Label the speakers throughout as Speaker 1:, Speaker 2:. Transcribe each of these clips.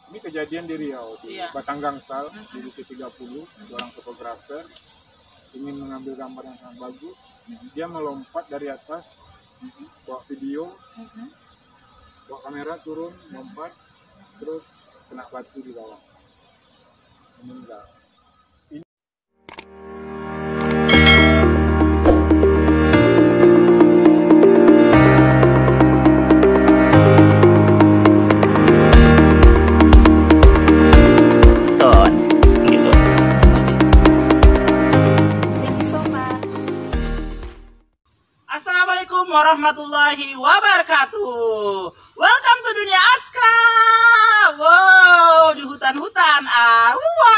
Speaker 1: Ini kejadian di Riau, di
Speaker 2: Iya.
Speaker 1: Batang Gangsal, di Bukit 30, seorang fotografer ingin mengambil gambar yang sangat bagus. Dia melompat dari atas, bawa video, bawa kamera turun, lompat, terus kena batu di bawah, meninggal.
Speaker 2: Ton gitu. Assalamualaikum warahmatullahi wabarakatuh. Welcome to dunia Aska. Wow, di hutan-hutan Arua.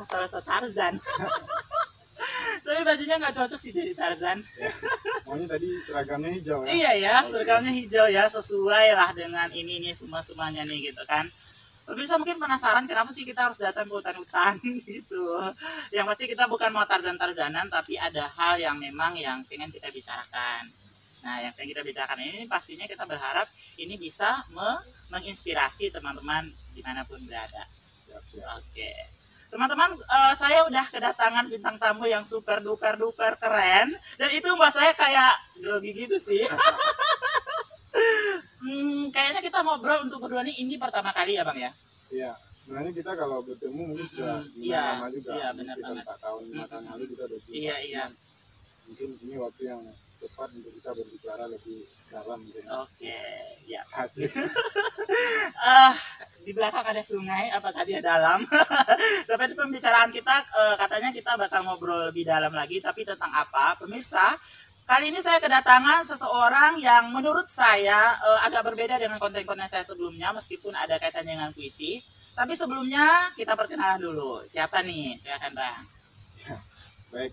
Speaker 2: Salah satu Tarzan. Tapi bajunya nggak cocok sih jadi Tarzan.
Speaker 1: Maunya tadi seragamnya hijau ya?
Speaker 2: Iya ya, seragamnya hijau ya, sesuai lah dengan ini nih semuanya nih gitu kan. Pemirsa mungkin penasaran kenapa sih kita harus datang ke hutan-hutan gitu. Yang pasti kita bukan mau Tarzan-Tarzanan, tapi ada hal yang memang yang pengen kita bicarakan. Nah, yang pengen kita bicarakan ini pastinya kita berharap ini bisa menginspirasi teman-teman dimanapun berada. Oke. Teman-teman, saya udah kedatangan bintang tamu yang super duper keren. Dan itu mbak saya kayak grogi gitu sih. Kayaknya kita ngobrol untuk berdua nih ini pertama kali ya bang ya?
Speaker 1: Iya, sebenarnya kita kalau bertemu mungkin sudah
Speaker 2: Iya,
Speaker 1: lama juga.
Speaker 2: iya, benar
Speaker 1: Mungkin
Speaker 2: banget.
Speaker 1: 4 tahun, 5 tahun lalu kita udah jumpa.
Speaker 2: Iya.
Speaker 1: Mungkin ini waktu yang tepat untuk kita berbicara lebih dalam gitu ya.
Speaker 2: Oke, ya.
Speaker 1: Asik.
Speaker 2: Di belakang ada sungai, apakah dia dalam? Sampai di pembicaraan kita katanya kita bakal ngobrol lebih dalam lagi, tapi tentang apa? Pemirsa, kali ini saya kedatangan seseorang yang menurut saya agak berbeda dengan konten-konten saya sebelumnya, meskipun ada kaitannya dengan puisi. Tapi sebelumnya kita perkenalan dulu. Siapa nih? Silakan bang.
Speaker 1: Baik,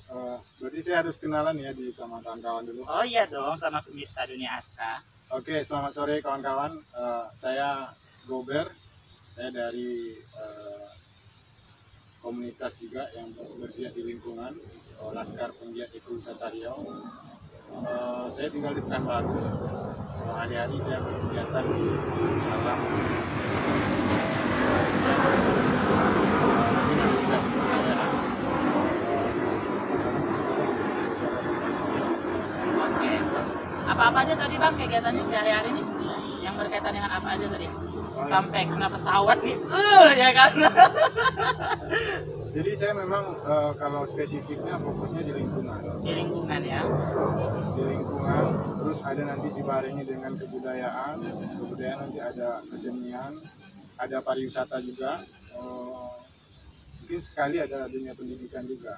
Speaker 1: berarti saya harus kenalan ya sama kawan-kawan dulu.
Speaker 2: Oh iya dong, sama pemirsa dunia Aska.
Speaker 1: Oke, selamat sore kawan-kawan. Saya Gober. Saya dari komunitas juga yang bergiat di lingkungan, Laskar Penggiat Ekowisata Riau. Saya tinggal di Pekanbaru. Hari-hari saya berkegiatan di alam kesenian. Mungkin ada juga kebudayaan.
Speaker 2: Oke. Apa-apa aja tadi bang kegiatannya sehari-hari nih? Yang berkaitan dengan apa aja tadi? Sampai kena pesawat nih, ya kan?
Speaker 1: Jadi saya memang kalau spesifiknya fokusnya di lingkungan.
Speaker 2: Di lingkungan ya.
Speaker 1: Di lingkungan, terus ada nanti dibarengi dengan kebudayaan. Kebudayaan nanti ada kesenian, ada pariwisata juga. Mungkin sekali ada dunia pendidikan juga.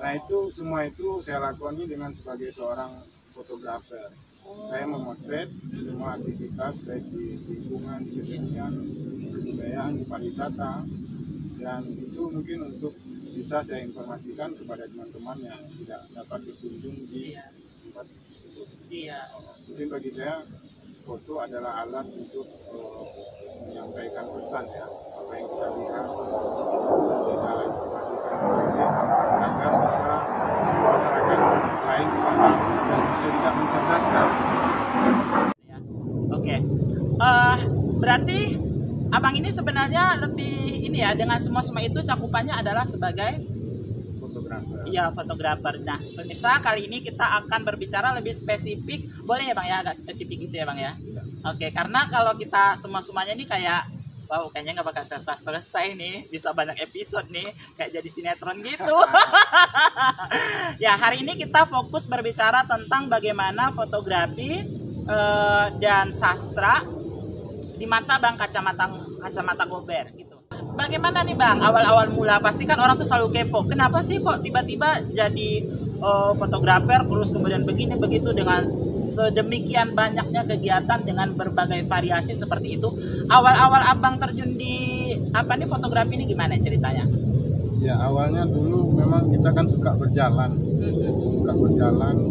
Speaker 1: Nah itu semua itu saya lakoni dengan sebagai seorang fotografer. Saya memotret semua aktivitas baik di lingkungan, di kesenian, di kebudayaan, di pariwisata, dan itu mungkin untuk bisa saya informasikan kepada teman-teman yang tidak dapat berkunjung di tempat tersebut.
Speaker 2: Iya.
Speaker 1: Mungkin bagi saya foto adalah alat untuk menyampaikan pesan ya, apa yang kita lihat bisa kita informasikan ke mereka agar bisa masyarakat lain paham dan bisa tidak mencerdaskan.
Speaker 2: Ya. Oke. Berarti abang ini sebenarnya lebih ini ya, dengan semua itu cakupannya adalah sebagai
Speaker 1: Fotografer.
Speaker 2: iya fotografer. Nah pemirsa, kali ini kita akan berbicara lebih spesifik, boleh ya bang ya, agak spesifik gitu ya bang ya. Oke, karena kalau kita semuanya ini kayak wow, kayaknya nggak bakal selesai nih, bisa banyak episode nih, kayak jadi sinetron gitu. Ya, hari ini kita fokus berbicara tentang bagaimana fotografi dan sastra di mata bang kacamata Gober gitu. Bagaimana nih bang awal-awal mula? Pasti kan orang tuh selalu kepo. Kenapa sih kok tiba-tiba jadi fotografer terus kemudian begini begitu dengan sedemikian banyaknya kegiatan dengan berbagai variasi seperti itu. Awal-awal abang terjun di apa nih fotografi ini gimana ceritanya?
Speaker 1: Ya awalnya dulu memang kita kan suka berjalan,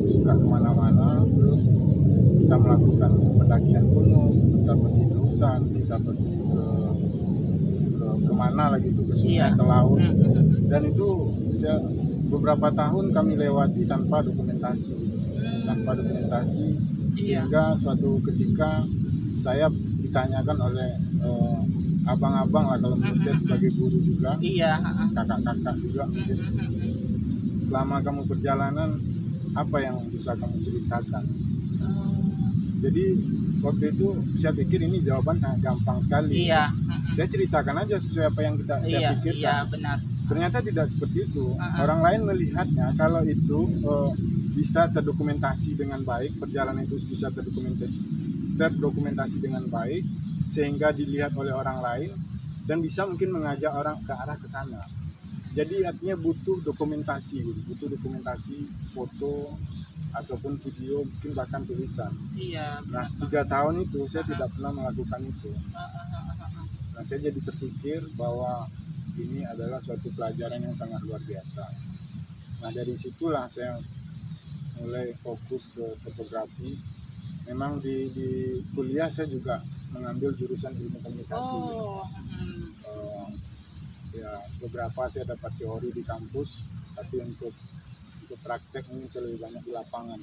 Speaker 1: suka kemana-mana, terus kita melakukan pendakian gunung, kita pergi ke hutan, kita pergi ke kemana lagi itu ke sungai, ke laut, dan itu beberapa tahun kami lewati tanpa dokumentasi, sehingga suatu ketika saya ditanyakan oleh abang-abang lah kalau menurut saya sebagai guru juga,
Speaker 2: Iya.
Speaker 1: kakak-kakak juga mungkin. Selama kamu perjalanan, apa yang bisa kamu ceritakan? Jadi waktu itu saya pikir ini jawaban sangat gampang sekali.
Speaker 2: Iya.
Speaker 1: Saya ceritakan aja sesuai apa yang saya
Speaker 2: Iya,
Speaker 1: pikirkan.
Speaker 2: iya benar.
Speaker 1: Ternyata tidak seperti itu. Orang lain melihatnya kalau itu bisa terdokumentasi dengan baik, perjalanan itu bisa terdokumentasi dengan baik sehingga dilihat oleh orang lain dan bisa mungkin mengajak orang ke arah ke sana. Jadi artinya butuh dokumentasi, butuh dokumentasi foto ataupun video, mungkin bahkan tulisan.
Speaker 2: Iya.
Speaker 1: Nah, 3 tahun itu saya tidak pernah melakukan itu. Nah, saya jadi terpikir bahwa ini adalah suatu pelajaran yang sangat luar biasa. Nah, dari situlah saya mulai fokus ke fotografi. Memang di kuliah saya juga mengambil jurusan ilmu komunikasi. Ya, beberapa saya dapat teori di kampus, tapi untuk praktek ini saya lebih banyak di lapangan.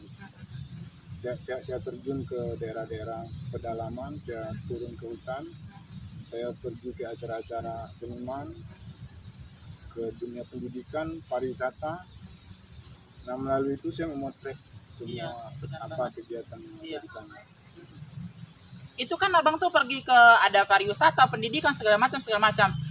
Speaker 1: Saya terjun ke daerah-daerah pedalaman, saya turun ke hutan, saya pergi ke acara-acara seniman, ke dunia pendidikan, pariwisata. Nah, melalui itu saya memotret semua kegiatan yang ada di sana.
Speaker 2: Itu kan abang tuh pergi ke ada pariwisata, pendidikan segala macam.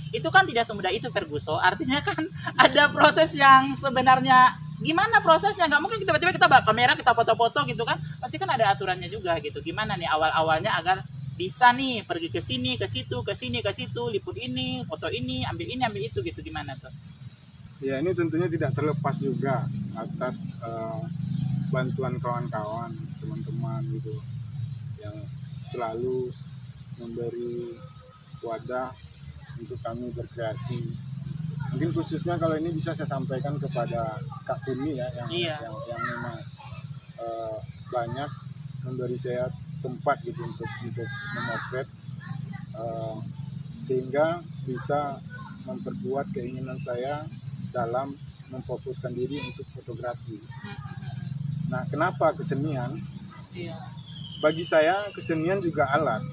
Speaker 2: Itu kan tidak semudah itu Ferguso. Artinya kan ada proses yang sebenarnya gimana prosesnya? Nggak mungkin tiba-tiba kita bawa kamera kita foto-foto gitu kan. Pasti kan ada aturannya juga gitu. Gimana nih awal-awalnya agar bisa nih pergi ke sini, ke situ, ke sini, ke situ, liput ini, foto ini, ambil itu gitu, gimana tuh?
Speaker 1: Ya, ini tentunya tidak terlepas juga atas bantuan kawan-kawan, teman-teman gitu yang selalu memberi wadah untuk kami berkreasi. Mungkin khususnya kalau ini bisa saya sampaikan kepada Kak Kuni ya, yang memang banyak memberi saya tempat gitu untuk memotret, sehingga bisa memperkuat keinginan saya dalam memfokuskan diri untuk fotografi. Nah, kenapa kesenian? Bagi saya kesenian juga alat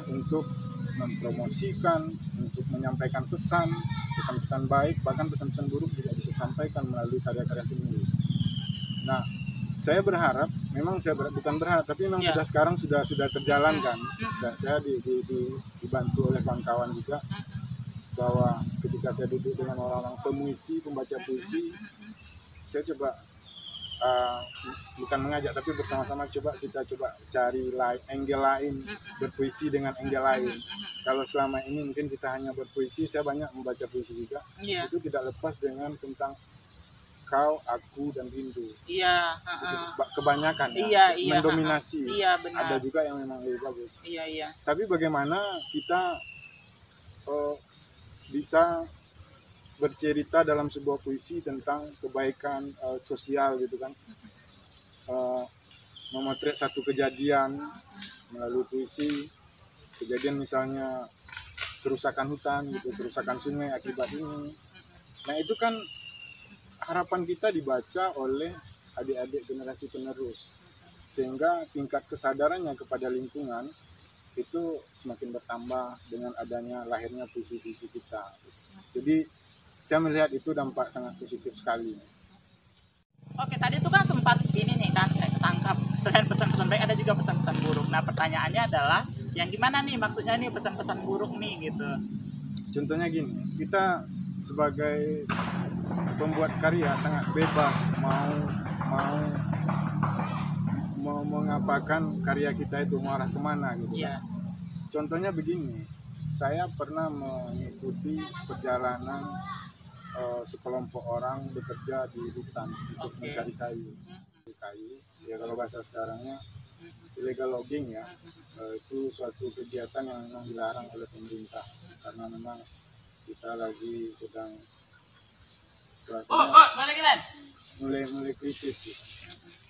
Speaker 1: untuk mempromosikan, untuk menyampaikan pesan-pesan baik, bahkan pesan-pesan buruk juga bisa disampaikan melalui karya-karya seni. Nah, saya berharap, bukan berharap, tapi memang sekarang sudah terjalankan. Saya dibantu oleh kawan-kawan juga, bahwa ketika saya duduk dengan orang-orang pemuisi, pembaca puisi, saya coba bukan mengajak, tapi bersama-sama kita coba cari angle lain, berpuisi dengan angle lain. Kalau selama ini mungkin kita hanya berpuisi, saya banyak membaca puisi juga, itu tidak lepas dengan tentang kau, aku, dan rindu. Kebanyakan mendominasi. Ada juga yang memang lebih bagus. Tapi bagaimana kita bisa bercerita dalam sebuah puisi tentang kebaikan sosial gitu kan, memotret satu kejadian melalui puisi, kejadian misalnya kerusakan hutan gitu, kerusakan sungai akibat ini. Nah, itu kan harapan kita dibaca oleh adik-adik generasi penerus, sehingga tingkat kesadarannya kepada lingkungan itu semakin bertambah dengan adanya lahirnya puisi-puisi kita. Jadi saya melihat itu dampak sangat positif sekali.
Speaker 2: Oke, tadi itu kan sempat ini nih kan ketangkap, selain pesan-pesan baik ada juga pesan-pesan buruk. Nah, pertanyaannya adalah yang gimana nih maksudnya nih pesan-pesan buruk nih gitu.
Speaker 1: Contohnya gini, kita sebagai pembuat karya sangat bebas mau mengapakan karya kita itu mengarah kemana gitu. Contohnya begini, saya pernah mengikuti perjalanan sekelompok orang bekerja di hutan untuk mencari kayu. Ya, kalau bahasa sekarangnya illegal logging ya. Itu suatu kegiatan yang memang dilarang oleh pemerintah karena memang kita lagi sedang mulai krisis gitu.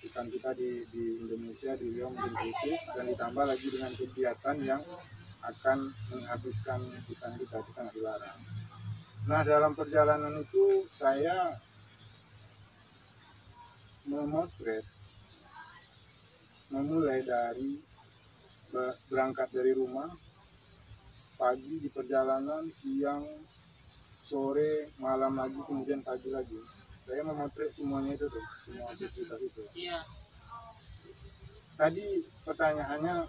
Speaker 1: Hutan kita di Indonesia di Riau mungkin krisis, dan ditambah lagi dengan kegiatan yang akan menghabiskan hutan kita, itu sangat dilarang. Nah, dalam perjalanan itu saya memotret, memulai dari berangkat dari rumah, pagi di perjalanan, siang, sore, malam lagi, kemudian pagi lagi. Saya memotret semuanya itu tuh, semua aktivitas itu.
Speaker 2: Iya.
Speaker 1: Tadi pertanyaannya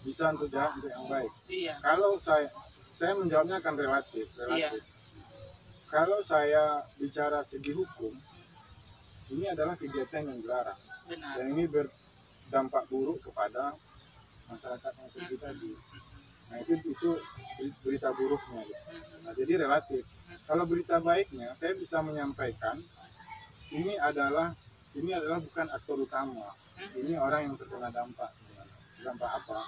Speaker 1: bisa untuk jahat untuk yang baik.
Speaker 2: Iya.
Speaker 1: Kalau saya menjawabnya akan relatif.
Speaker 2: Iya.
Speaker 1: Kalau saya bicara segi hukum, ini adalah kegiatan yang dilarang.
Speaker 2: Benar.
Speaker 1: Dan ini berdampak buruk kepada masyarakat yang seperti tadi. Nah itu berita buruknya. Nah jadi relatif. Kalau berita baiknya, saya bisa menyampaikan ini adalah bukan aktor utama. Ini orang yang terkena dampak. Dampak apa?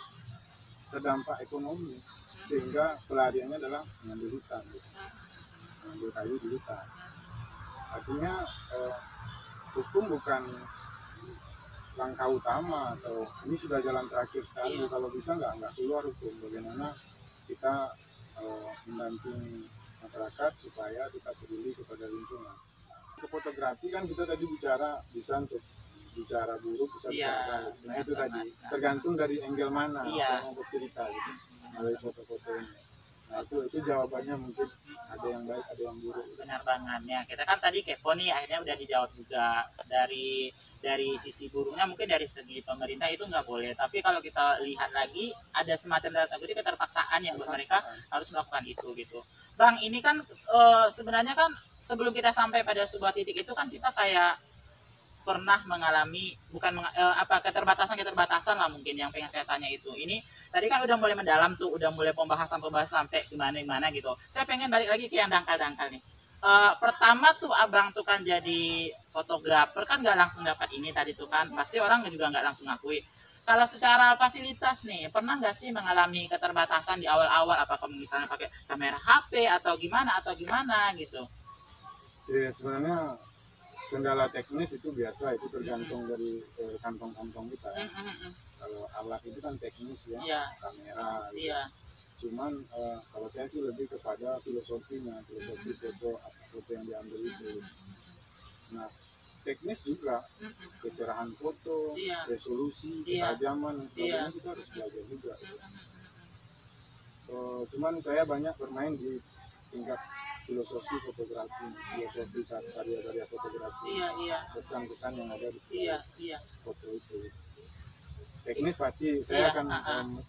Speaker 1: Terdampak ekonomi. Sehingga pelariannya adalah mengambil hutan. Mengambil kayu di hutan. Artinya hukum bukan langkah utama, atau ini sudah jalan terakhir sekali. Kalau bisa nggak keluar hukum. Bagaimana kita mendampingi masyarakat supaya kita peduli kepada lingkungan. Ke fotografi kan kita tadi bicara bisa untuk bicara buruk, bisa bicara baik. Nah itu tadi tergantung dari angle mana mau bercerita gitu melalui foto-foto ini. Nah itu jawabannya, mungkin ada yang baik, ada yang buruk.
Speaker 2: Benar banget ya. Kita kan tadi kepo nih, akhirnya udah dijawab juga dari sisi buruknya. Mungkin dari segi pemerintah itu nggak boleh, tapi kalau kita lihat lagi ada semacam keterpaksaan yang buat mereka harus melakukan itu gitu. Bang, ini kan sebenarnya kan sebelum kita sampai pada sebuah titik itu kan kita kayak pernah mengalami keterbatasan lah mungkin yang pengen saya tanya itu. Ini tadi kan udah mulai mendalam tuh, udah mulai pembahasan sampai gimana gitu. Saya pengen balik lagi ke yang dangkal nih. Pertama tuh abang tuh kan jadi fotografer kan nggak langsung dapat ini tadi tuh kan, pasti orang juga nggak langsung ngakui. Kalau secara fasilitas nih, pernah nggak sih mengalami keterbatasan di awal-awal, apakah misalnya pakai kamera HP atau gimana gitu?
Speaker 1: Ya sebenarnya kendala teknis itu biasa, itu tergantung dari kantong-kantong kita ya. Kalau alat itu kan teknis ya, kamera gitu. Cuman kalau saya sih lebih kepada filosofi foto yang diambil itu. Nah teknis juga, kecerahan foto, resolusi, ketajaman dan sebagainya kita harus belajar juga. Cuman saya banyak bermain di tingkat filosofi fotografi, filosofi karya-karya fotografi, kesan-kesan yang ada di foto itu. Teknis pasti saya akan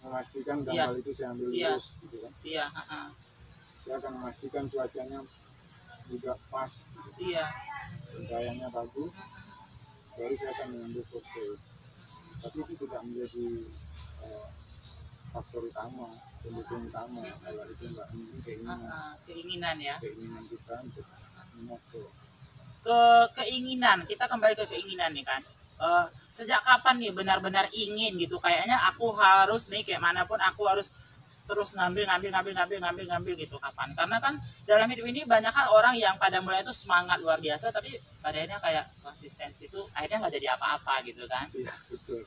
Speaker 1: memastikan gambar itu saya ambil lurus gitu kan. Saya akan memastikan cuacanya juga pas, gitu. Cahayanya bagus, baru saya akan mengambil foto. Tapi itu tidak menjadi faktor utama, pendukung utama. Kalau itu enggak, ini keinginan kita untuk memoto.
Speaker 2: Keinginan, kita kembali ke keinginan nih kan. Sejak kapan nih benar-benar ingin gitu, kayaknya aku harus nih kayak manapun aku harus terus ngambil gitu, kapan? Karena kan dalam hidup ini banyak kan orang yang pada mulai itu semangat luar biasa, tapi pada akhirnya kayak konsistensi itu akhirnya nggak jadi apa-apa gitu kan.
Speaker 1: Iya betul,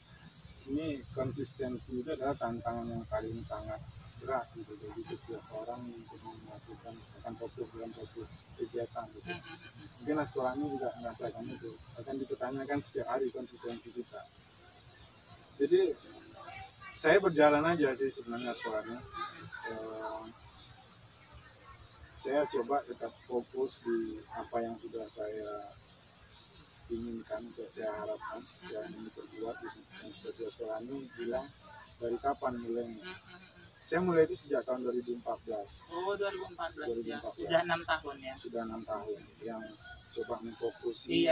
Speaker 1: ini konsistensi itu adalah tantangan yang paling sangat berat gitu bagi setiap orang untuk melakukan, akan fokus dalam satu kegiatan gitu. Mungkin sekolah ini juga merasakan itu, akan dipertanyakan setiap hari konsistensi kita. Jadi saya berjalan aja sih sebenarnya sekolahnya. Saya coba tetap fokus di apa yang sudah saya inginkan, saya harapkan, yang ini berbuat gitu. Yang sudah sekolah ini bilang dari kapan mulainya? Saya mulai itu sejak tahun 2014.
Speaker 2: Oh 2014 ya, sudah 6 tahun ya.
Speaker 1: Sudah 6 tahun yang coba memfokusi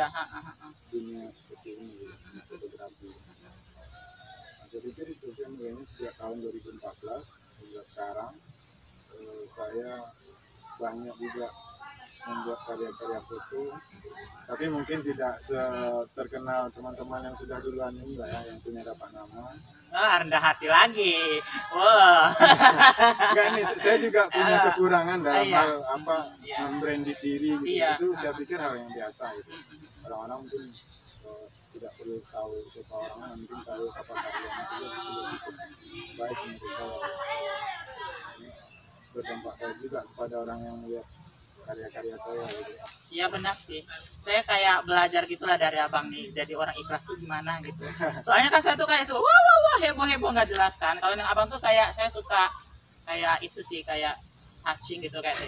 Speaker 1: dunia seperti ini, fotografi. Saya pikir itu saya mulainya sejak tahun 2014 hingga sekarang. Saya banyak juga membuat karya-karya foto, tapi mungkin tidak terkenal teman-teman yang sudah duluan ini lah ya, yang punya dapat nama.
Speaker 2: Rendah hati lagi. Wow.
Speaker 1: Enggak, ini saya juga punya kekurangan dalam hal membranding diri gitu. Itu saya pikir hal yang biasa gitu. Orang-orang mungkin tidak perlu tahu siapa orang, mungkin tahu apa karyanya itu cukup baik menurut saya. Ini berdampak baik juga kepada orang yang melihat karya-karya saya gitu.
Speaker 2: Iya benar sih, saya kayak belajar gitulah dari abang nih, jadi orang ikhlas tuh gimana gitu. Soalnya kan saya tuh kayak wah heboh nggak jelas kan. Kalau yang abang tuh kayak saya suka kayak itu sih, kayak touching gitu, kayak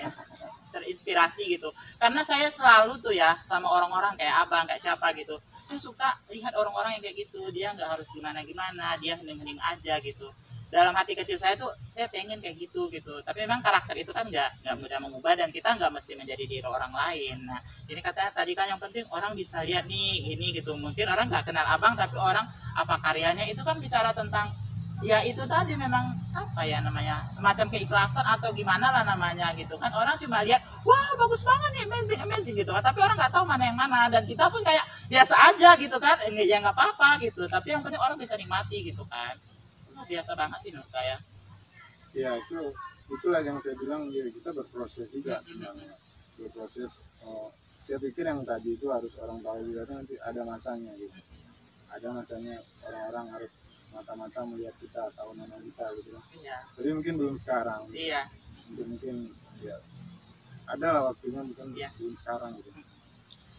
Speaker 2: terinspirasi gitu. Karena saya selalu tuh ya sama orang-orang kayak abang, kayak siapa gitu, saya suka lihat orang-orang yang kayak gitu, dia nggak harus gimana-gimana, dia hening-hening aja gitu. Dalam hati kecil saya tuh saya pengen kayak gitu gitu. Tapi memang karakter itu kan nggak mudah mengubah, dan kita nggak mesti menjadi diri orang lain. Nah, ini katanya tadi kan yang penting orang bisa lihat nih ini gitu. Mungkin orang nggak kenal abang, tapi orang apa karyanya itu kan bicara tentang ya itu tadi, memang apa ya namanya, semacam keikhlasan atau gimana lah namanya gitu kan. Orang cuma lihat wah bagus banget nih, amazing amazing gitu kan, tapi orang nggak tahu mana yang mana, dan kita pun kayak biasa aja gitu kan, ya nggak apa-apa gitu, tapi yang penting orang bisa nikmati gitu kan. Itu biasa banget sih menurut saya.
Speaker 1: Ya itulah yang saya bilang, ya kita berproses juga sebenarnya, berproses. Saya pikir yang tadi itu harus orang tahu juga, nanti ada masanya gitu, ada masanya orang-orang harus mata-mata melihat kita, tahu nama kita gitu kan.
Speaker 2: Iya.
Speaker 1: Jadi mungkin belum sekarang.
Speaker 2: Iya.
Speaker 1: Mungkin ya ada lah waktunya, mungkin
Speaker 2: Iya.
Speaker 1: belum sekarang gitu.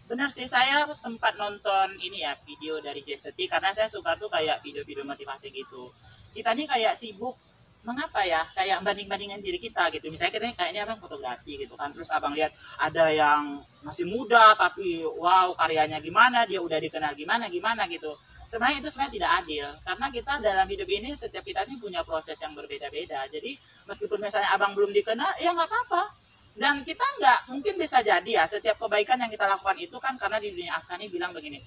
Speaker 2: Benar sih, saya sempat nonton ini ya video dari Jeseti, karena saya suka tuh kayak video-video motivasi gitu. Kita nih kayak sibuk mengapa ya, kayak banding-bandingin diri kita gitu. Misalnya kita kayaknya abang fotografi gitu kan, terus abang lihat ada yang masih muda tapi wow karyanya gimana, dia udah dikenal gimana gitu. Sebenarnya itu sebenarnya tidak adil, karena kita dalam hidup ini setiap kita ini punya proses yang berbeda-beda. Jadi meskipun misalnya abang belum dikenal, ya nggak apa-apa. Dan kita nggak mungkin, bisa jadi ya setiap kebaikan yang kita lakukan itu kan karena di dunia Askani bilang begini,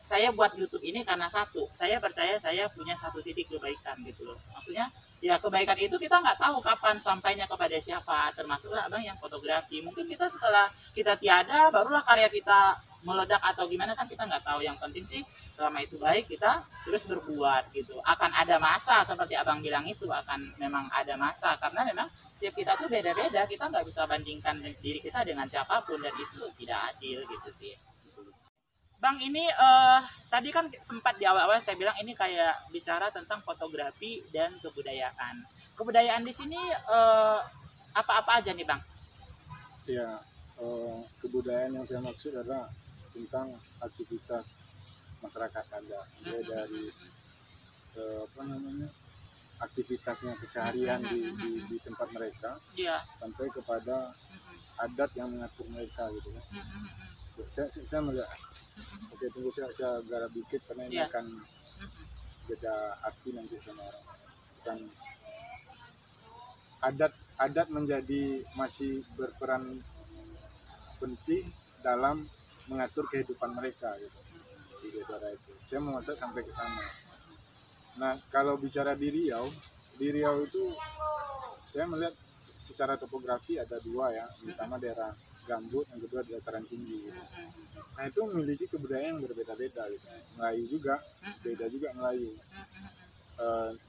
Speaker 2: saya buat YouTube ini karena satu, saya percaya saya punya satu titik kebaikan gitu loh. Maksudnya ya kebaikan itu kita nggak tahu kapan sampainya kepada siapa, termasuklah abang yang fotografi. Mungkin kita setelah kita tiada barulah karya kita meledak atau gimana kan kita nggak tahu. Yang penting sih selama itu baik kita terus berbuat gitu. Akan ada masa seperti abang bilang itu, akan memang ada masa, karena memang tiap kita tuh beda-beda, kita nggak bisa bandingkan diri kita dengan siapapun, dan itu tidak adil gitu sih. Bang, ini tadi kan sempat di awal-awal saya bilang ini kayak bicara tentang fotografi dan kebudayaan. Kebudayaan di sini apa-apa aja nih Bang?
Speaker 1: Ya, kebudayaan yang saya maksud adalah tentang aktivitas masyarakat adat, mulai dari aktivitasnya keseharian di tempat mereka, sampai kepada adat yang mengatur mereka gitu kan. Saya melihat, oke tunggu saya garap dikit karena ini akan beda arti nanti sama orang. Kan adat menjadi masih berperan penting dalam mengatur kehidupan mereka gitu di daerah itu. Saya mau sampai ke sana. Nah, kalau bicara di Riau itu saya melihat secara topografi ada dua ya, pertama daerah gambut, yang kedua dataran tinggi gitu. Nah, itu memiliki kebudayaan yang berbeda-beda gitu. Melayu juga beda juga Melayu.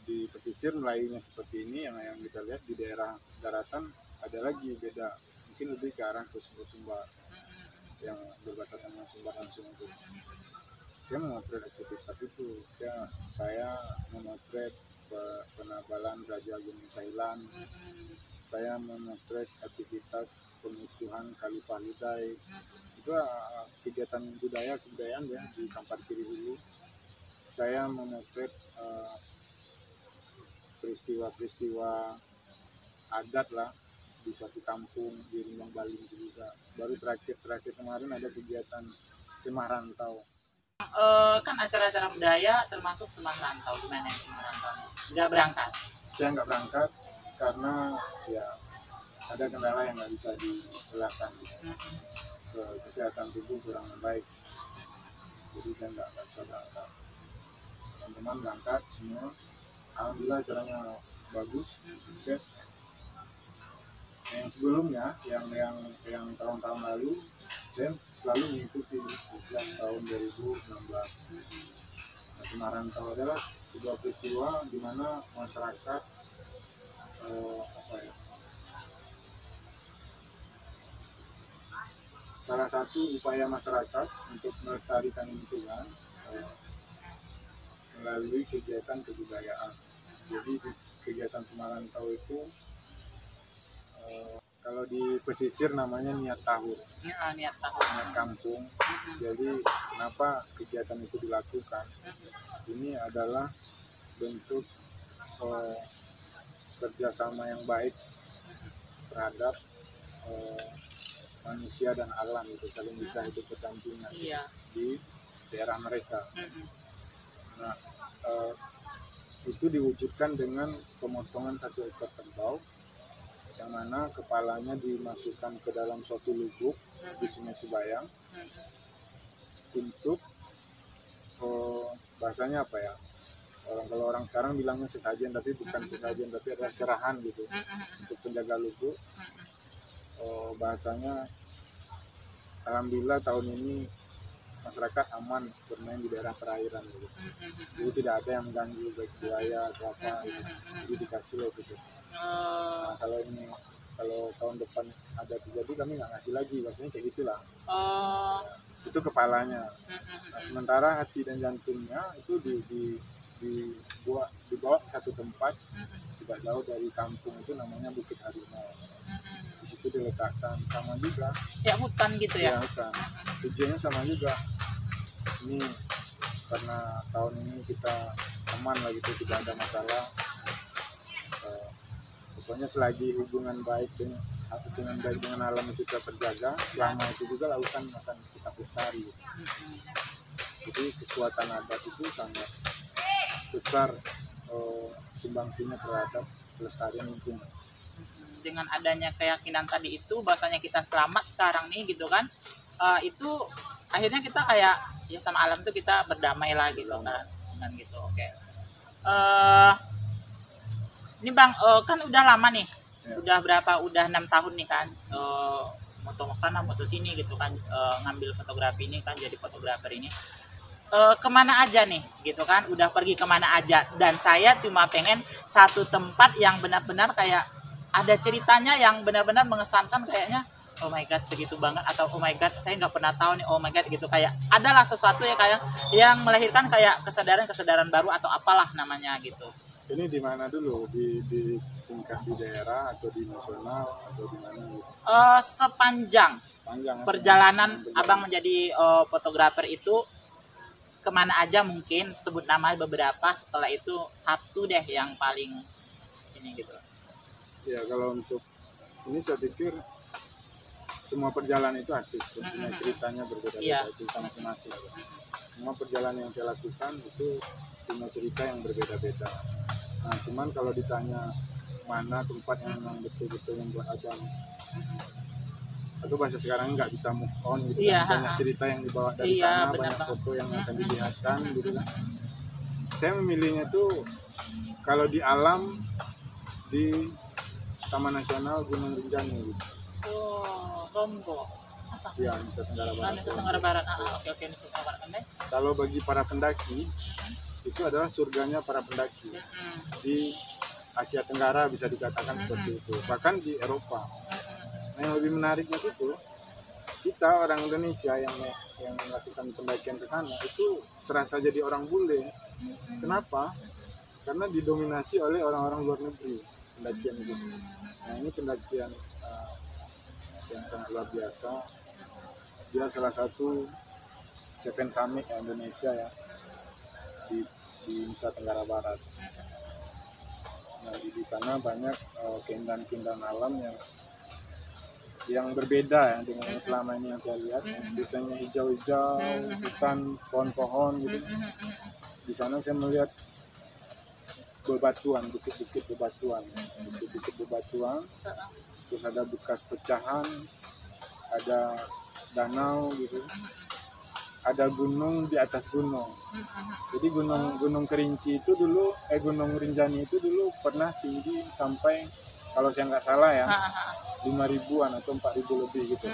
Speaker 1: Di pesisir Melayunya seperti ini, yang kita lihat di daerah daratan ada lagi beda, mungkin lebih ke arah ke Sumbar yang berbatasan dengan Sumbar langsung itu. Saya memotret aktivitas itu, saya memotret penabalan Raja Gunung Sailan, saya memotret aktivitas pengukuhan Khalifah Hudai, itu kegiatan kebudayaan ya di Kampar Kiri Hulu. Saya memotret peristiwa-peristiwa adat lah di suatu kampung di Rimbang Bali juga. Baru terakhir kemarin ada kegiatan Semah Rantau.
Speaker 2: Kan acara-acara budaya termasuk Semah Rantau, gimana ya Semah Rantau? Nggak berangkat? Saya
Speaker 1: nggak berangkat karena ya ada kendala yang nggak bisa dielakkan. Kesehatan tubuh kurang baik, jadi saya nggak bisa berangkat. Teman-teman berangkat semua, alhamdulillah acaranya bagus, sukses. Yang sebelumnya, yang tahun-tahun lalu, saya selalu mengikuti sejak tahun 2016. Semah Rantau adalah sebuah peristiwa di mana masyarakat salah satu upaya masyarakat untuk melestarikan lingkungan melalui kegiatan kebudayaan. Jadi kegiatan Semah Rantau itu kalau di pesisir namanya niat tahur, niat kampung. Jadi kenapa kegiatan itu dilakukan? Ini adalah bentuk kerjasama yang baik terhadap manusia dan alam itu, saling bisa hidup berdampingan
Speaker 2: Iya.
Speaker 1: di daerah mereka.
Speaker 2: Mm-mm.
Speaker 1: Nah, itu diwujudkan dengan pemotongan 1 ekor kerbau yang mana kepalanya dimasukkan ke dalam suatu lubuk di Sungai Sibayang untuk bahasanya apa ya, kalau orang sekarang bilangnya sesajen, tapi bukan sesajen, tapi adalah serahan gitu untuk penjaga lubuk. Bahasanya alhamdulillah tahun ini masyarakat aman bermain di daerah perairan gitu. Jadi tidak ada yang mengganggu baik buaya atau apa gitu. Jadi dikasih loh gitu. Nah, kalau tahun depan ada terjadi kami nggak ngasih lagi, maksudnya kayak gitulah. Itu kepalanya. Nah, sementara hati dan jantungnya itu dibawa ke satu tempat tidak jauh dari kampung, itu namanya Bukit Harimau. Di situ diletakkan, sama juga
Speaker 2: Ya hutan gitu ya.
Speaker 1: ya hutan. Tujuannya sama juga. Ini karena tahun ini kita aman lah gitu, tidak ada masalah. Pokoknya selagi hubungan baik dengan alam itu kita terjaga, selama itu juga lautan akan kita pelestari. Jadi kekuatan adat itu sangat besar sumbangsinya terhadap pelestarian lingkungan.
Speaker 2: Dengan adanya keyakinan tadi itu, bahasanya kita selamat sekarang nih gitu kan, itu akhirnya kita kayak ya sama alam tuh kita berdamai lah gitu kan gitu. Oke. Ini Bang, kan udah lama nih,
Speaker 1: Ya.
Speaker 2: udah berapa? Udah 6 tahun nih kan, moto sana moto sini gitu kan, ngambil fotografi ini kan, jadi fotografer ini. Kemana aja nih gitu kan, udah pergi kemana aja, dan saya cuma pengen satu tempat yang benar-benar kayak ada ceritanya yang benar-benar mengesankan, kayaknya oh my god segitu banget, atau oh my god saya nggak pernah tahu nih, oh my god gitu, kayak adalah sesuatu ya kayak yang melahirkan kayak kesadaran baru atau apalah namanya gitu.
Speaker 1: Ini di mana dulu, di tingkat di daerah atau di nasional atau di mana gitu?
Speaker 2: Sepanjang
Speaker 1: Panjang
Speaker 2: perjalanan abang menjadi fotografer itu kemana aja, mungkin sebut nama beberapa, setelah itu satu deh yang paling ini gitu.
Speaker 1: Ya, kalau untuk ini saya pikir semua perjalanan itu asik, punya ceritanya berbeda-beda, cerita masing-masing. Semua perjalanan yang saya lakukan itu punya cerita yang berbeda-beda. Nah, cuman kalau ditanya mana tempat yang memang betul-betul membuat abang atau bahasa sekarang nggak bisa move on gitu,
Speaker 2: Iya,
Speaker 1: kan? Banyak cerita yang dibawa dari sana, banyak
Speaker 2: banget.
Speaker 1: foto yang akan dilihatkan gitu kan. Saya memilihnya tuh kalau di alam di Taman Nasional Gunung Rinjani gitu.
Speaker 2: Oh, Lombok.
Speaker 1: Ya, Nusa Tenggara Barat.
Speaker 2: Nusa Tenggara Barat. Oke, Nusa Tenggara Barat.
Speaker 1: Kalau bagi para pendaki itu adalah surganya para pendaki di Asia Tenggara, bisa dikatakan seperti itu, bahkan di Eropa. Nah, yang lebih menariknya itu kita orang Indonesia yang melakukan pendakian ke sana itu serasa jadi orang bule. Kenapa? Karena didominasi oleh orang-orang luar negeri pendakian itu. Nah, ini pendakian yang sangat luar biasa. Dia salah satu Seven Summit Indonesia ya, di Nusa Tenggara Barat. Nah, di sana banyak keindahan-keindahan alam yang berbeda ya dengan yang selama ini yang saya lihat. Biasanya hijau-hijau, hutan, pohon-pohon gitu. Di sana saya melihat bebatuan, bukit-bukit bebatuan, terus ada bekas pecahan, ada danau gitu, ada gunung di atas gunung. Jadi gunung Kerinci itu dulu, Gunung Rinjani itu dulu pernah tinggi sampai, kalau saya nggak salah ya, 5.000-an atau 4.000 lebih gitu.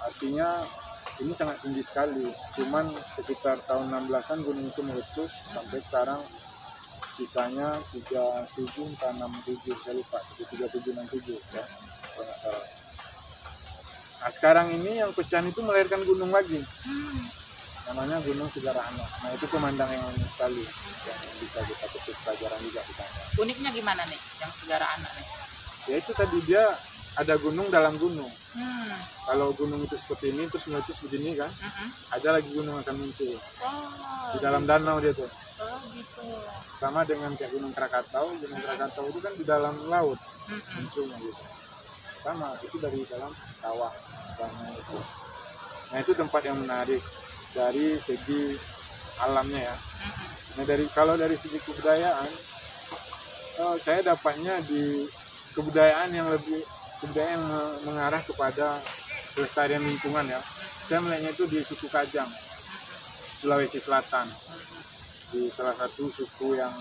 Speaker 1: Artinya ini sangat tinggi sekali. Cuman sekitar tahun 16-an gunung itu meletus, sampai sekarang sisanya 37 atau 67, saya lupa, 37 67 ya, kalau nggak salah. Nah, sekarang ini yang pecahan itu melahirkan gunung lagi, namanya Gunung Segarahana. Nah, itu pemandangan yang unik sekali, yang bisa kita petik pelajaran juga di sana.
Speaker 2: Uniknya gimana nih yang Segarahana nih?
Speaker 1: Ya itu tadi, dia ada gunung dalam gunung. Kalau gunung itu seperti ini terus meletus begini kan, ada lagi gunung akan muncul di dalam danau dia tuh.
Speaker 2: Oh gitu.
Speaker 1: Sama dengan kayak Gunung Krakatau. Gunung Krakatau itu kan di dalam laut munculnya gitu. Sama, itu dari dalam kawah banyak itu. Nah itu tempat yang menarik dari segi alamnya ya. Nah kalau dari segi kebudayaan, saya dapatnya di kebudayaan yang mengarah kepada pelestarian lingkungan ya. Saya melihatnya itu di suku Kajang, Sulawesi Selatan, di salah satu suku yang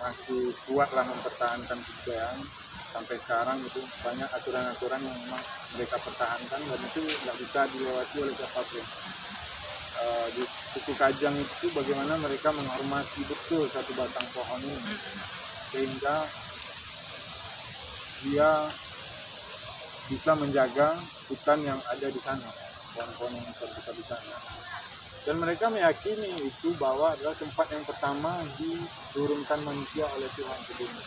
Speaker 1: masih kuat lah mempertahankan kebudayaan sampai sekarang. Itu banyak aturan-aturan yang memang mereka pertahankan dan itu nggak bisa dilewati oleh siapapun. Di suku Kajang itu bagaimana mereka menghormati betul satu batang pohon ini sehingga dia bisa menjaga hutan yang ada di sana, pohon-pohon yang terbuka di sana. Dan mereka meyakini itu bahwa adalah tempat yang pertama diturunkan manusia oleh Tuhan ke bumi.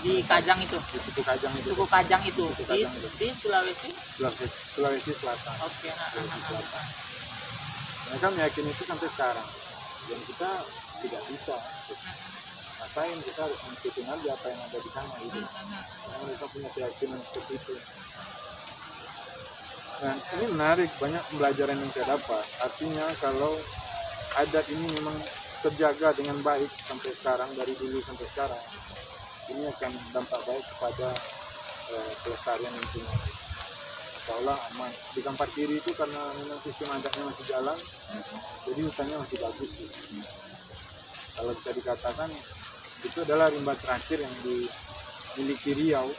Speaker 2: Di Kajang itu.
Speaker 1: Di suku Kajang itu.
Speaker 2: Suku Kajang itu.
Speaker 1: Suku Kajang itu.
Speaker 2: Di Sulawesi.
Speaker 1: Sulawesi Selatan.
Speaker 2: Oke.
Speaker 1: Sulawesi Selatan. Mereka meyakini itu sampai sekarang. Dan kita tidak bisa. Ngapain kita harus mengikuti aja apa yang ada di sana gitu. Karena mereka punya keyakinan seperti itu. Nah, ini menarik, banyak pembelajaran yang saya dapat. Artinya kalau adat ini memang terjaga dengan baik sampai sekarang, dari dulu sampai sekarang, ini akan dampak baik kepada pelestarian lingkungan. Seolah aman. Di Kampar Kiri itu karena memang sistem adatnya masih jalan, jadi hutannya masih bagus gitu. Kalau bisa dikatakan itu adalah rimba terakhir yang dimiliki Riau,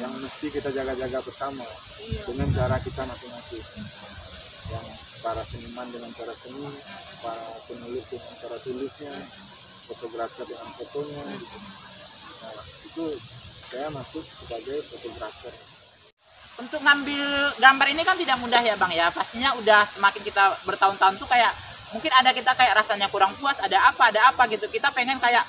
Speaker 1: yang mesti kita jaga-jaga bersama dengan cara kita masing-masing. Yang para seniman dengan cara seni, para penulis dengan cara tulisnya, fotografer dengan fotonya gitu. Nah, itu saya masuk sebagai fotografer.
Speaker 2: Untuk ngambil gambar ini kan tidak mudah ya Bang ya. Pastinya udah semakin kita bertahun-tahun tuh kayak mungkin ada kita kayak rasanya kurang puas, ada apa gitu. Kita pengen kayak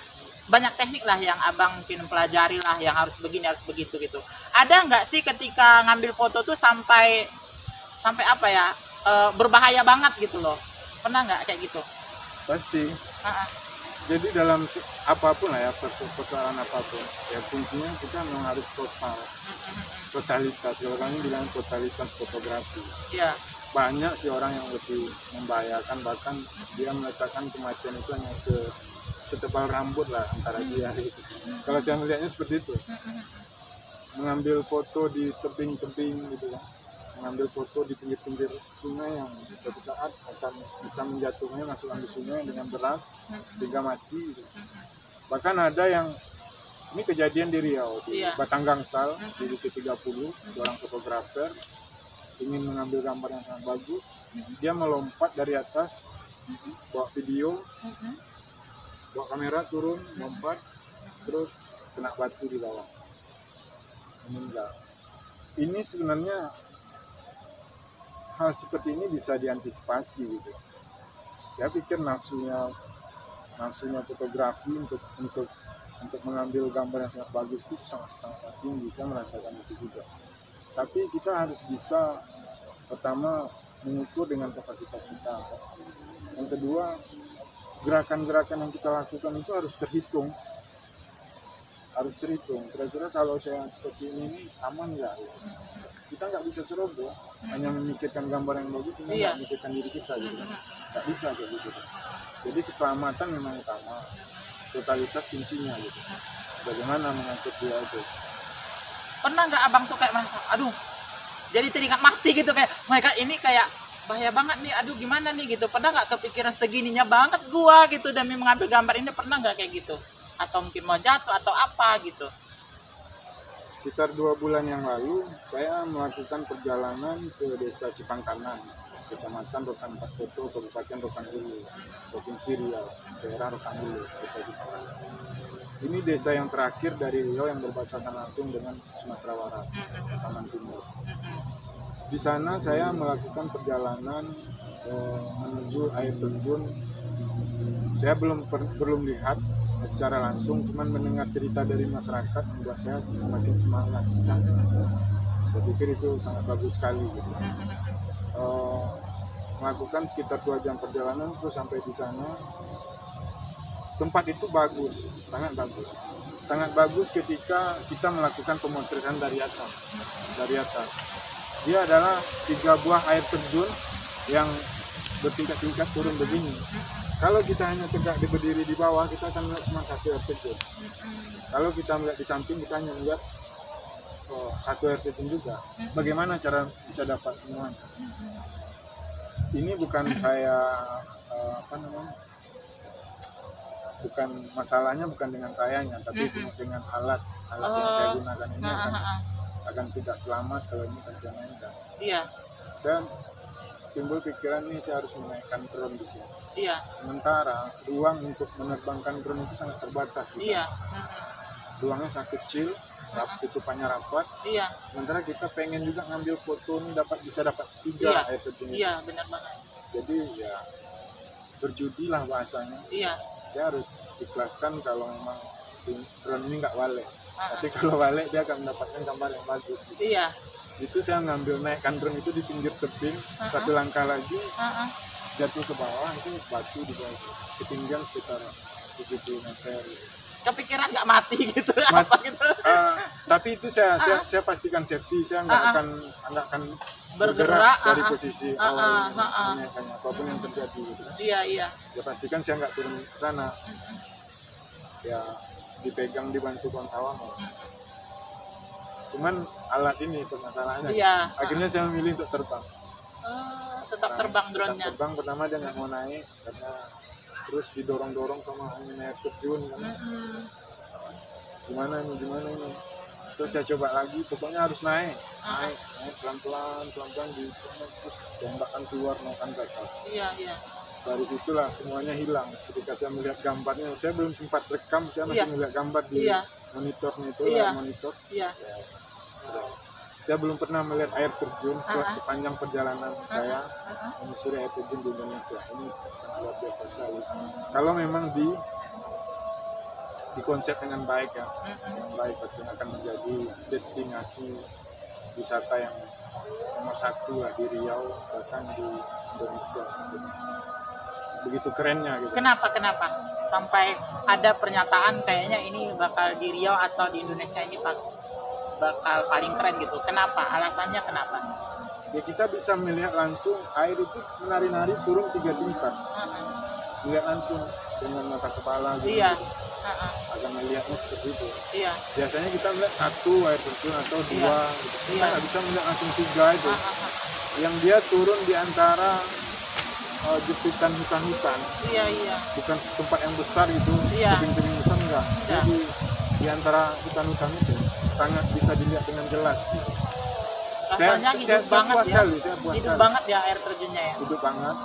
Speaker 2: banyak teknik lah yang abang mungkin pelajari lah, yang harus begini harus begitu gitu. Ada nggak sih ketika ngambil foto tuh sampai apa ya, berbahaya banget gitu loh, pernah nggak kayak gitu?
Speaker 1: Pasti. Jadi dalam apapun lah ya, persoalan apapun ya, kuncinya kita memang harus totalitas. Kalau kami bilang totalitas fotografi.
Speaker 2: Iya.
Speaker 1: Banyak sih orang yang lebih membahayakan, bahkan dia meletakkan kematian itu hanya setebal rambut lah antara dia gitu. Kalau saya melihatnya seperti itu, mengambil foto di tebing-tebing gitu ya, mengambil foto di pinggir-pinggir sungai yang suatu saat akan bisa menjatuhnya, masukkan di sungai dengan deras sehingga mati gitu. Bahkan ada yang, ini kejadian di Riau, di Batang Gangsal, di Bukit 30, seorang fotografer ingin mengambil gambar yang sangat bagus, dia melompat dari atas, bawa video, bawa kamera turun, lompat, terus kena batu di bawah, meninggal. Ini sebenarnya hal seperti ini bisa diantisipasi gitu. Saya pikir nafsunya fotografi untuk mengambil gambar yang sangat bagus itu sangat tinggi. Saya merasakan itu juga. Tapi kita harus bisa pertama mengukur dengan kapasitas kita. Yang kedua, gerakan-gerakan yang kita lakukan itu harus terhitung. Kira-kira kalau saya seperti ini aman nggak? Kita nggak bisa ceroboh, hanya memikirkan gambar yang bagus, nggak memikirkan diri kita gitu. Nggak bisa kayak gitu. Jadi keselamatan memang utama, totalitas kuncinya gitu. Bagaimana mengangkut dia itu?
Speaker 2: Pernah nggak abang tuh kayak merasa, aduh, jadi teringat mati gitu, kayak mereka ini kayak bahaya banget nih, aduh gimana nih gitu. Pernah nggak kepikiran segininya banget gua gitu demi mengambil gambar ini, pernah nggak kayak gitu? Atau mungkin mau jatuh atau apa gitu?
Speaker 1: Sekitar 2 bulan yang lalu saya melakukan perjalanan ke desa Cipangkanan, kecamatan Rokan Pakoto, Kabupaten Rokan Hulu, Provinsi Riau, daerah Rokan Hulu, desa Cipangkanan. Ini desa yang terakhir dari Riau yang berbatasan langsung dengan Sumatera Barat, Saman Timur. Di sana saya melakukan perjalanan menuju air terjun. Saya belum lihat secara langsung, cuman mendengar cerita dari masyarakat membuat saya semakin semangat. Saya pikir itu sangat bagus sekali gitu. Melakukan sekitar 2 jam perjalanan terus sampai di sana. tempat itu bagus, sangat bagus ketika kita melakukan pemotretan dari atas. Dia adalah 3 buah air terjun yang bertingkat-tingkat turun begini. Kalau kita hanya tegak berdiri di bawah, kita akan melihat cuma 1 air terjun. Kalau kita melihat di samping, kita hanya melihat 1 air terjun juga. Bagaimana cara bisa dapat semuanya? Ini bukan saya bukan masalahnya bukan dengan sayanya, tapi dengan alat yang saya gunakan ini akan tidak selamat kalau ini terjadi.
Speaker 2: Iya.
Speaker 1: Saya timbul pikiran ini saya harus menaikkan drone gitu.
Speaker 2: Iya.
Speaker 1: Sementara ruang untuk menerbangkan drone itu sangat terbatas gitu.
Speaker 2: Iya.
Speaker 1: Ruangnya sangat kecil, tutupannya rapat.
Speaker 2: Iya.
Speaker 1: Sementara kita pengen juga ngambil foto ini bisa dapat 3
Speaker 2: Iya.
Speaker 1: air terjun.
Speaker 2: Iya, benar banget.
Speaker 1: Jadi ya berjudilah bahasanya.
Speaker 2: Iya.
Speaker 1: Saya harus ikhlaskan kalau memang drone ini nggak walek. Tapi kalau walek dia akan mendapatkan gambar yang bagus. Gitu.
Speaker 2: Iya.
Speaker 1: Itu saya ngambil naikkan drone itu di pinggir tebing, 1 langkah lagi jatuh ke bawah, itu batu di bawah, ketinggian sekitar 70 meter.
Speaker 2: Kepikiran nggak mati gitu apa gitu?
Speaker 1: Tapi itu saya pastikan safety, saya nggak akan bergerak dari posisi awal menaikannya, apapun yang terjadi gitu.
Speaker 2: Iya.
Speaker 1: Ya pastikan saya nggak turun ke sana. Ya dipegang dibantu kawan-kawan. Cuman alat ini permasalahannya.
Speaker 2: Iya.
Speaker 1: Akhirnya saya memilih untuk terbang.
Speaker 2: Tetap terbang drone-nya.
Speaker 1: Terbang pertama dia nggak mau naik karena terus didorong-dorong sama angin air terjun kan. Gimana ini. Terus saya coba lagi, pokoknya harus naik pelan-pelan terus tembakan keluar naikkan ke atas.
Speaker 2: Iya.
Speaker 1: Dari situlah semuanya hilang. Ketika saya melihat gambarnya, saya belum sempat rekam, saya masih melihat gambar di monitornya itu, monitor.
Speaker 2: Iya.
Speaker 1: Saya belum pernah melihat air terjun sepanjang perjalanan saya menyusuri air terjun di Indonesia. Ini sangat luar biasa sekali. Kalau memang dikonsep dengan baik ya, baik pasti akan menjadi destinasi wisata yang nomor 1 lah di Riau, bahkan di Indonesia. Begitu kerennya gitu.
Speaker 2: Kenapa sampai ada pernyataan kayaknya ini bakal di Riau atau di Indonesia ini bakal paling keren gitu? Kenapa? Alasannya kenapa?
Speaker 1: Ya kita bisa melihat langsung air itu menari-nari turun 3 tingkat. Lihat langsung dengan mata kepala gitu.
Speaker 2: Iya.
Speaker 1: Akan melihatnya seperti itu.
Speaker 2: Iya.
Speaker 1: Biasanya kita melihat 1 air terjun atau 2 gitu. Kita nggak bisa melihat langsung 3 itu. Yang dia turun di antara jepitan hutan-hutan.
Speaker 2: Iya.
Speaker 1: Bukan tempat yang besar itu, tebing-tebing besar enggak. Jadi di antara hutan-hutan itu sangat bisa dilihat dengan jelas.
Speaker 2: Rasanya hidup banget ya.
Speaker 1: Saya puas
Speaker 2: hidup
Speaker 1: sekali.
Speaker 2: banget ya air terjunnya ya.
Speaker 1: Hidup banget.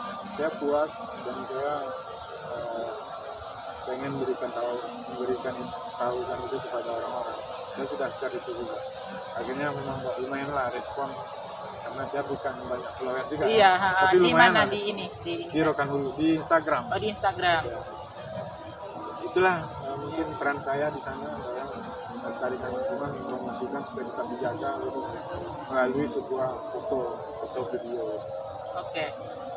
Speaker 1: Saya puas dan saya pengen memberikan tahu itu kepada orang-orang. Saya sudah share itu juga. Akhirnya memang lumayan lah respon. Karena saya bukan banyak follower juga.
Speaker 2: Iya,
Speaker 1: tapi
Speaker 2: di
Speaker 1: lumayan
Speaker 2: mana
Speaker 1: lah. Di Rokan Hulu, di Instagram.
Speaker 2: Oh, di Instagram.
Speaker 1: Ya. Itulah mungkin peran saya di sana adalah melestarikan lingkungan, mempromosikan supaya tetap dijaga gitu, melalui sebuah foto video.
Speaker 2: Oke.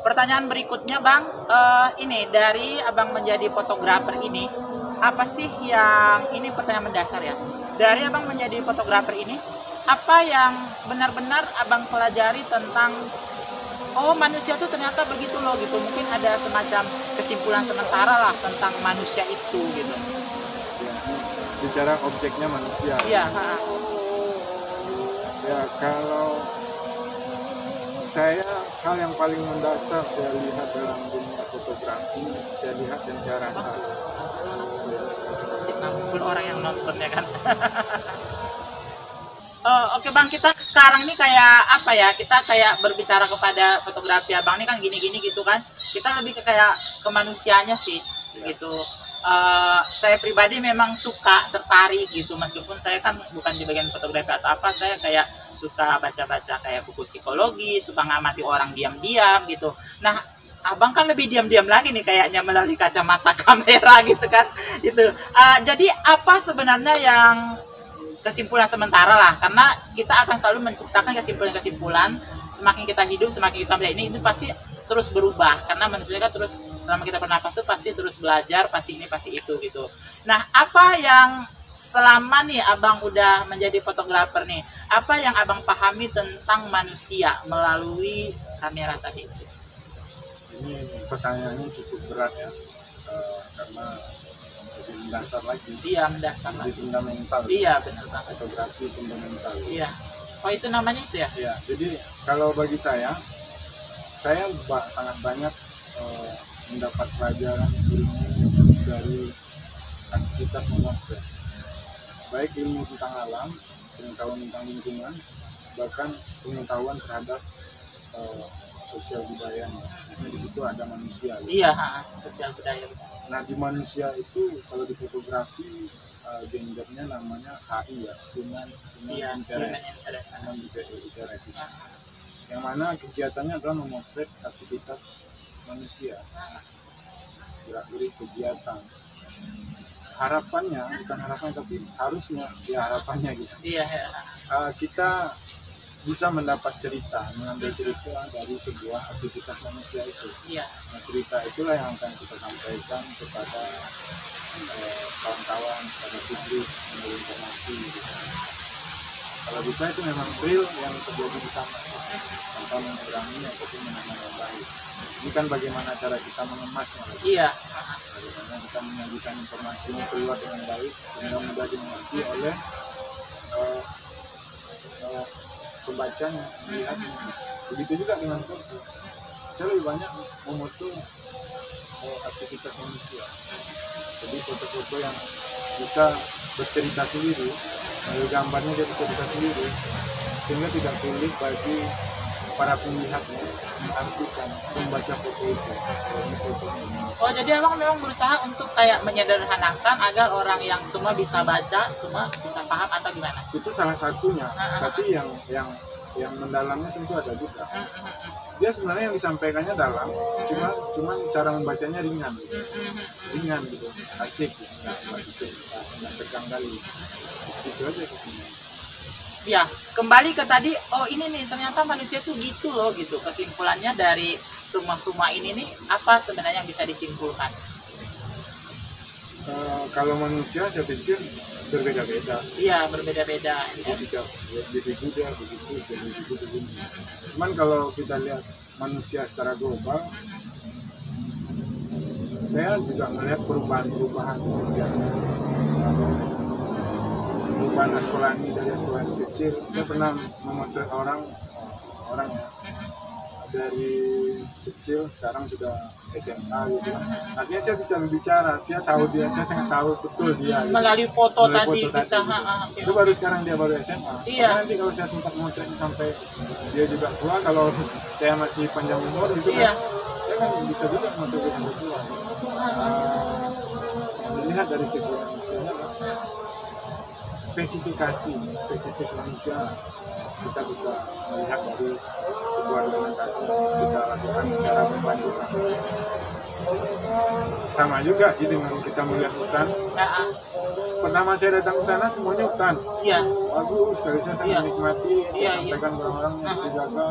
Speaker 2: Pertanyaan berikutnya Bang, ini dari Abang menjadi fotografer ini, apa sih yang ini pertanyaan mendasar ya? Dari Abang menjadi fotografer ini, apa yang benar-benar Abang pelajari tentang manusia itu ternyata begitu loh gitu. Mungkin ada semacam kesimpulan sementara lah tentang manusia itu gitu.
Speaker 1: Ya, bicara objeknya manusia.
Speaker 2: Iya.
Speaker 1: Ya kalau saya hal yang paling mendasar saya lihat dalam dunia fotografi, saya lihat dan saya rasa.
Speaker 2: Kita ngumpul orang yang nonton ya kan. Oke Bang, kita sekarang ini kayak apa ya? Kita kayak berbicara kepada fotografi Abang ini kan gini-gini gitu kan. Kita lebih ke kayak kemanusiaannya sih gitu. Saya pribadi memang suka tertarik gitu, meskipun saya kan bukan di bagian fotografi atau apa, saya kayak suka baca-baca kayak buku psikologi, suka ngamati orang diam-diam gitu. Nah, Abang kan lebih diam-diam lagi nih kayaknya melalui kacamata kamera gitu kan. Gitu. Jadi apa sebenarnya yang kesimpulan sementara lah, karena kita akan selalu menciptakan kesimpulan-kesimpulan. Semakin kita hidup, semakin kita melihat ini, itu pasti terus berubah karena manusia kan terus selama kita bernapas tuh pasti terus belajar, pasti ini pasti itu gitu. Nah, apa yang selama nih abang udah menjadi fotografer nih, apa yang abang pahami tentang manusia melalui kamera tadi?
Speaker 1: Ini pertanyaannya cukup berat ya, karena lebih mendasar lagi,
Speaker 2: Iya, mendasar
Speaker 1: lebih
Speaker 2: lagi.
Speaker 1: fundamental.
Speaker 2: Iya, benar banget.
Speaker 1: Fotografi fundamental.
Speaker 2: Iya. Oh, itu namanya itu ya?
Speaker 1: Ya, jadi kalau bagi saya sangat banyak mendapat pelajaran ilmu dari aktivitas memotret, baik ilmu tentang alam, pengetahuan tentang lingkungan, bahkan pengetahuan terhadap sosial budayanya. Nah, di situ ada manusia. Gitu.
Speaker 2: Iya, sosial budaya.
Speaker 1: Nah, di manusia itu kalau di fotografi gendernya namanya HI ya, human
Speaker 2: Iya,
Speaker 1: interest.
Speaker 2: interest.
Speaker 1: Human interest. Yang mana kegiatannya adalah memotret aktivitas manusia, gerak-gerik kegiatan. Harapannya, bukan harapan tapi harusnya ya harapannya gitu.
Speaker 2: Iya.
Speaker 1: Kita bisa mendapat cerita, mengambil cerita dari sebuah aktivitas manusia itu.
Speaker 2: Iya.
Speaker 1: Nah, cerita itulah yang akan kita sampaikan kepada kawan-kawan, pada publik, melalui informasi gitu. Kalau bisa itu memang real yang terjadi di sana, tanpa mengurangi ataupun menambah baik. Ini kan bagaimana cara kita mengemasnya,
Speaker 2: Iya.
Speaker 1: bagaimana kita menyajikan informasi ini keluar dengan baik sehingga mudah dimengerti oleh pembacanya, melihatnya. Begitu juga dengan foto. Saya lebih banyak memoto aktivitas manusia. Jadi foto-foto yang bisa bercerita sendiri, dari gambarnya jadi cerita sendiri, sehingga tidak sulit bagi para pemilihatnya mengartikan, membaca foto itu. Ini fotonya.
Speaker 2: Oh, jadi abang memang berusaha untuk kayak menyederhanakan agar orang yang semua bisa baca, semua bisa paham atau gimana?
Speaker 1: Itu salah satunya, tapi yang mendalamnya tentu ada juga. Dia sebenarnya yang disampaikannya dalam, cuman cara membacanya ringan gitu, asik gitu, nggak tegang kali. Itu aja kesimpulannya.
Speaker 2: Ya, kembali ke tadi, oh ini nih ternyata manusia tuh gitu loh gitu. Kesimpulannya dari semua ini nih apa sebenarnya yang bisa disimpulkan?
Speaker 1: Kalau manusia saya pikir berbeda-beda.
Speaker 2: Iya, berbeda-beda. Ya.
Speaker 1: Begitu dia begitu, begitu begini. Cuman kalau kita lihat manusia secara global, saya juga melihat perubahan sejak perubahan Askolani dari Askolani kecil. Saya pernah memotret orang ya, dari kecil sekarang sudah SMA gitu. Artinya saya bisa berbicara, saya tahu dia, saya sangat tahu betul dia. Gitu.
Speaker 2: Melalui foto
Speaker 1: Melalui
Speaker 2: tadi kita.
Speaker 1: Gitu. Itu baru sekarang dia baru SMA.
Speaker 2: Iya.
Speaker 1: Karena nanti kalau saya sempat memotret sampai dia juga tua, kalau saya masih panjang umur gitu
Speaker 2: Iya.
Speaker 1: kan, saya kan bisa juga memotret dia sampai tua. Dilihat dari segi manusianya, spesifik manusia kita bisa melihat dari sebuah dokumentasi kita lakukan secara berpandukan. Sama juga sih dengan kita melihat hutan. Pertama saya datang ke sana semuanya hutan.
Speaker 2: Iya.
Speaker 1: Bagus sekali, saya sangat
Speaker 2: Iya.
Speaker 1: menikmati.
Speaker 2: Iya,
Speaker 1: Sampaikan orang-orang yang dijaga,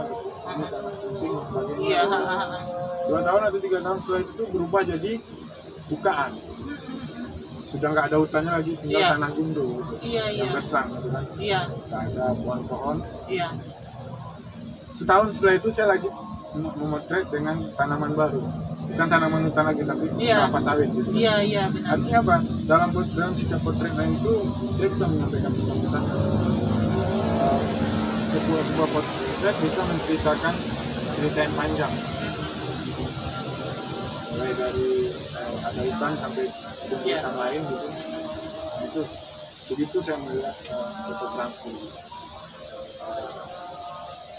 Speaker 1: ini sangat penting dan sebagainya.
Speaker 2: Iya.
Speaker 1: 2 tahun atau 3 tahun setelah itu berubah jadi bukaan. Sudah nggak ada hutannya lagi, tinggal
Speaker 2: Iya.
Speaker 1: tanah gundul gitu.
Speaker 2: Iya, iya.
Speaker 1: Yang gersang gitu kan.
Speaker 2: Iya.
Speaker 1: Nggak ada pohon-pohon.
Speaker 2: Iya.
Speaker 1: Setahun setelah itu saya lagi memotret dengan tanaman baru, bukan tanaman hutan lagi tapi
Speaker 2: Iya.
Speaker 1: kelapa sawit gitu.
Speaker 2: Iya, iya benar.
Speaker 1: Artinya apa? Dalam setiap potret lain itu dia bisa menyampaikan pesan-pesan. Sebuah potret bisa menceritakan cerita yang panjang, mulai dari ada hutan sampai kegiatan lain gitu. Nah, itu begitu saya melihat fotografi.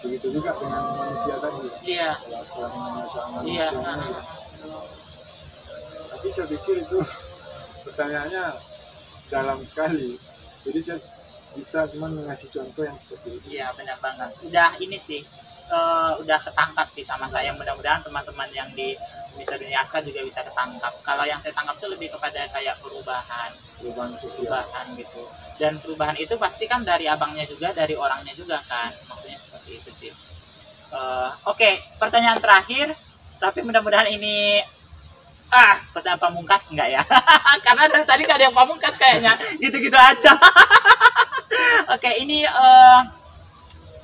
Speaker 1: Begitu juga dengan manusia tadi.
Speaker 2: Iya.
Speaker 1: Kalau sekolah manusia
Speaker 2: Iya.
Speaker 1: Tapi saya pikir itu pertanyaannya dalam sekali. Jadi saya bisa cuma mengasih contoh yang seperti itu.
Speaker 2: Iya, benar banget. Udah ini sih, udah ketangkap sih sama saya. Mudah-mudahan teman-teman yang di Indonesia Dunia Aska juga bisa ketangkap. Kalau yang saya tangkap tuh lebih kepada kayak perubahan
Speaker 1: Sosial.
Speaker 2: gitu. Dan perubahan itu pasti kan dari abangnya juga, dari orangnya juga kan. Maksudnya seperti itu sih. Oke, pertanyaan terakhir. Tapi mudah-mudahan ini kota pamungkas enggak ya? Karena dari tadi gak ada yang pamungkas kayaknya. Gitu-gitu aja. Oke, ini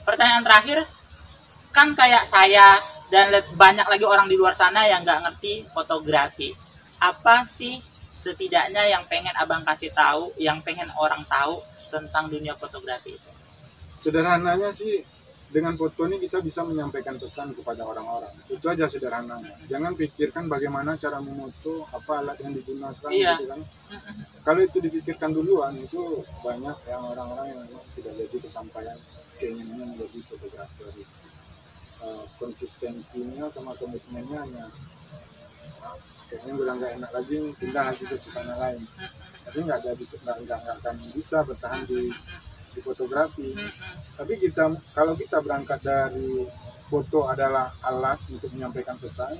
Speaker 2: pertanyaan terakhir. Kan kayak saya dan banyak lagi orang di luar sana yang nggak ngerti fotografi. Apa sih setidaknya yang pengen abang kasih tahu, yang pengen orang tahu tentang dunia fotografi itu?
Speaker 1: Sederhananya sih, dengan foto ini kita bisa menyampaikan pesan kepada orang-orang. Itu aja sederhananya. Jangan pikirkan bagaimana cara memoto, apa alat yang digunakan.
Speaker 2: Iya.
Speaker 1: Gitu kan. Kalau itu dipikirkan duluan, itu banyak yang orang-orang yang tidak jadi kesampaian keinginannya menjadi fotografer. Konsistensinya sama komitmennya hanya kayaknya udah nggak enak lagi nih, pindah lagi ke sana lain. Tapi nggak akan bisa bertahan di fotografi. Tapi kalau kita berangkat dari foto adalah alat untuk menyampaikan pesan,